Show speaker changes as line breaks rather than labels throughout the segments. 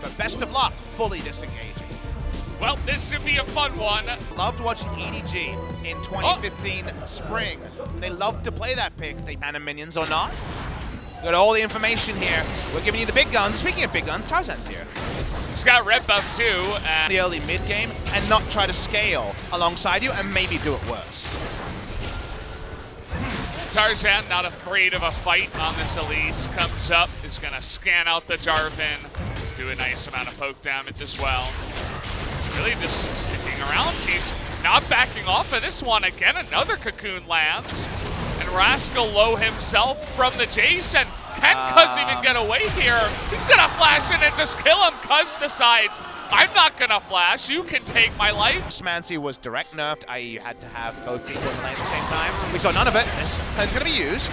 But best of luck, fully disengaging.
Well, this should be a fun one.
Loved watching EDG in 2015 spring. They loved to play that pick. They ban minions or not. Got all the information here. We're giving you the big guns. Speaking of big guns, Tarzan's here.
He's got red buff too.
The early mid game and not try to scale alongside you and maybe do it worse.
Tarzan, not afraid of a fight on this Elise, comes up, is gonna scan out the Jarvan, do a nice amount of poke damage as well. Really just sticking around. He's not backing off of this one. Again, another cocoon lands. And Rascal low himself from the Jason. Can Cuz even get away here? He's gonna flash in and just kill him. Cuz decides, I'm not gonna flash, you can take my life.
Smancy was direct nerfed, i.e. you had to have both people in the lane at the same time. We saw none of it. This plan's gonna be used.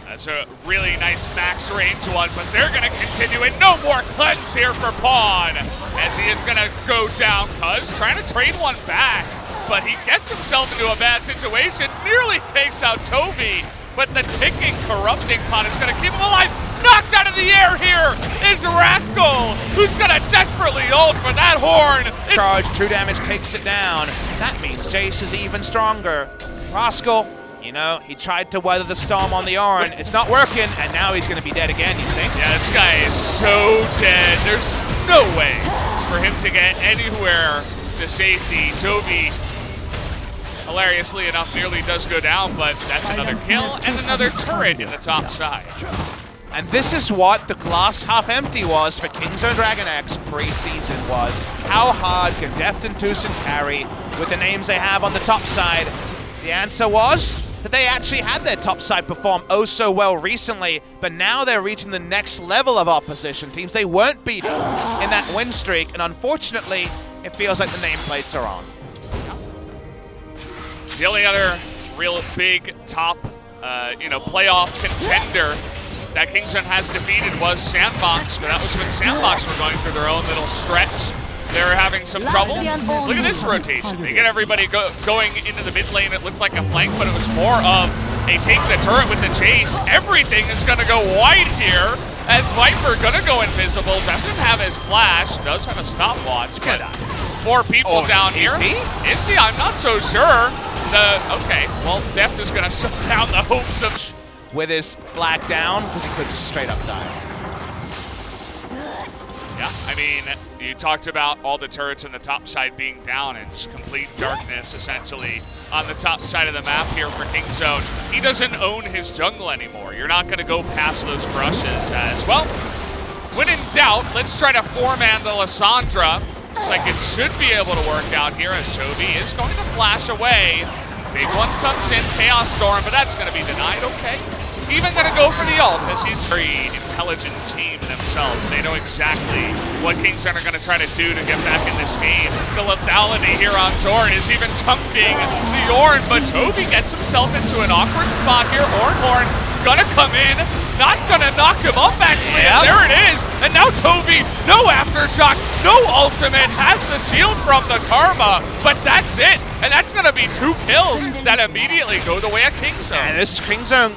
That's a really nice max range one, but they're gonna continue and no more cleanse here for Pawn. As he is gonna go down, Cuz trying to trade one back, but he gets himself into a bad situation, nearly takes out Toby, but the ticking, corrupting Pawn is gonna keep him alive. Knocked out of the air here is Rascal, who's gonna desperately ult for that horn.
Charge, true damage takes it down. That means Jace is even stronger. Rascal, you know, he tried to weather the storm on the Ornn. It's not working, and now he's gonna be dead again, you think?
Yeah, this guy is so dead. There's no way for him to get anywhere to safety. Toby, hilariously enough, nearly does go down, but that's another kill and another turret in the top side.
And this is what the glass half empty was for Kingzone Dragon X preseason was. How hard can Defton Tucson carry with the names they have on the top side? The answer was that they actually had their top side perform oh so well recently, but now they're reaching the next level of opposition teams they weren't beating in that win streak, and unfortunately, it feels like the nameplates are on.
The only other real big top, playoff contender that Kingzone has defeated was Sandbox, but that was when Sandbox were going through their own little stretch. They were having some trouble. Look at this rotation. They get everybody going into the mid lane. It looked like a flank, but it was more of a take the turret with the chase. Everything is going to go wide here as Viper going to go invisible. Doesn't have his flash. Does have a stopwatch, but 4 people down here. Is he? I'm not so sure. Okay, well, Deft is going to shut down the hopes of...
With his flag down, because he could just straight up die.
Yeah, I mean, you talked about all the turrets on the top side being down and just complete darkness, essentially, on the top side of the map here for Kingzone. He doesn't own his jungle anymore. You're not going to go past those brushes as, well, when in doubt, let's try to 4-man the Lissandra. Looks like it should be able to work out here as Toby is going to flash away. Big one comes in, Chaos Storm, but that's going to be denied, okay. Even going to go for the ult, as he's a very intelligent team themselves. They know exactly what Kingzone are going to try to do to get back in this game. The lethality here on Zorn is even chunking the Ornn, but Toby gets himself into an awkward spot here. Ornn gonna come in, not gonna knock him up actually, and there it is. And now Toby, no aftershock, no ultimate, has the shield from the Karma, but that's it. And that's gonna be 2 kills that immediately go the way of Kingzone.
And this is Kingzone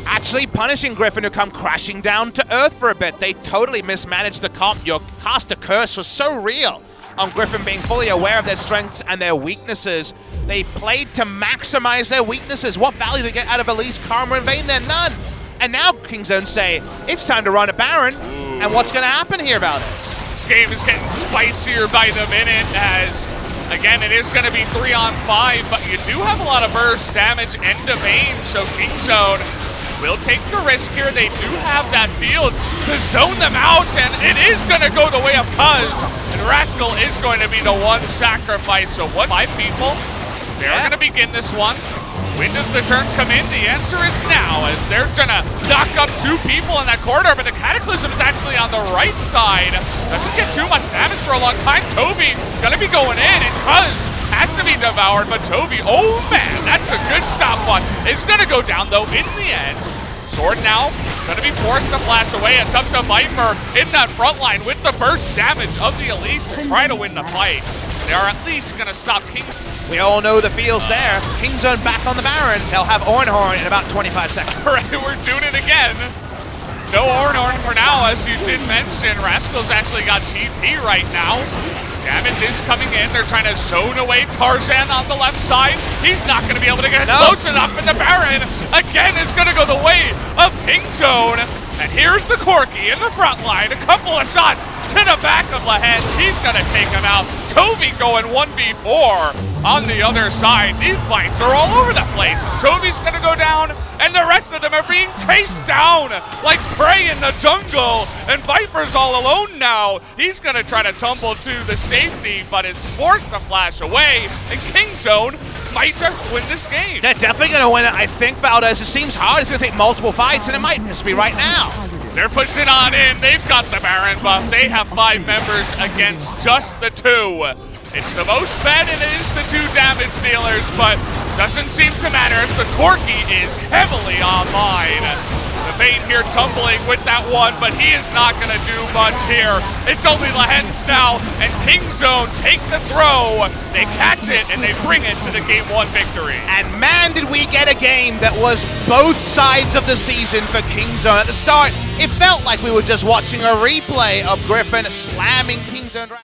actually punishing Griffin, who come crashing down to earth for a bit. They totally mismanaged the comp. Your caster curse was so real on Griffin being fully aware of their strengths and their weaknesses. They played to maximize their weaknesses. What value they get out of Elise, Karma, and Vayne? They're none. And now Kingzone say, it's time to run a Baron. And what's going to happen here about this?
This game is getting spicier by the minute as, again, it is going to be 3-on-5, but you do have a lot of burst damage and Vayne, so Kingzone will take the risk here. They do have that field to zone them out, and it is going to go the way of Cuz. And Rascal is going to be the one sacrifice. So what, 5 people? They're going to begin this one. When does the turn come in? The answer is now, as they're going to knock up 2 people in that corridor, but the Cataclysm is actually on the right side. Doesn't get too much damage for a long time. Toby going to be going in, and Cuz has to be devoured, but Toby, oh man, that's a good stopwatch. It's gonna go down though in the end. Sword now gonna be forced to flash away. It's up to Viper in that front line with the burst damage of the Elise to try to win the fight. They are at least gonna stop Kingzone.
We all know the feels there. Kingzone back on the Baron. They'll have Ornn in about 25 seconds.
All right, we're doing it again. No Ornorn for now, as you did mention. Rascal's actually got TP right now. Damage is coming in. They're trying to zone away Tarzan on the left side. He's not going to be able to get close enough, and the Baron, again, is going to go the way of Kingzone. And here's the Corki in the front line. A couple of shots to the back of Lahenge. He's going to take him out. Toby going 1v4 on the other side. These fights are all over the place. Toby's going to go down, and the rest of them are being chased down like prey in the jungle. And Viper's all alone now. He's going to try to tumble to the safety, but is forced to flash away. And Kingzone might win this game.
They're definitely going to win it, I think, Valdez. It seems hard. It's going to take multiple fights, and it might just be right now.
They're pushing on in. They've got the Baron buff. They have 5 members against just the 2. It's the most fed, and it is the 2 damage dealers, but doesn't seem to matter as the Corki is heavily online. The Bane here tumbling with that one, but he is not going to do much here. It's only Lahenge now, and Kingzone take the throw. They catch it, and they bring it to the Game 1 victory.
And man, did we get a game that was both sides of the season for Kingzone. At the start, it felt like we were just watching a replay of Griffin slamming Kingzone.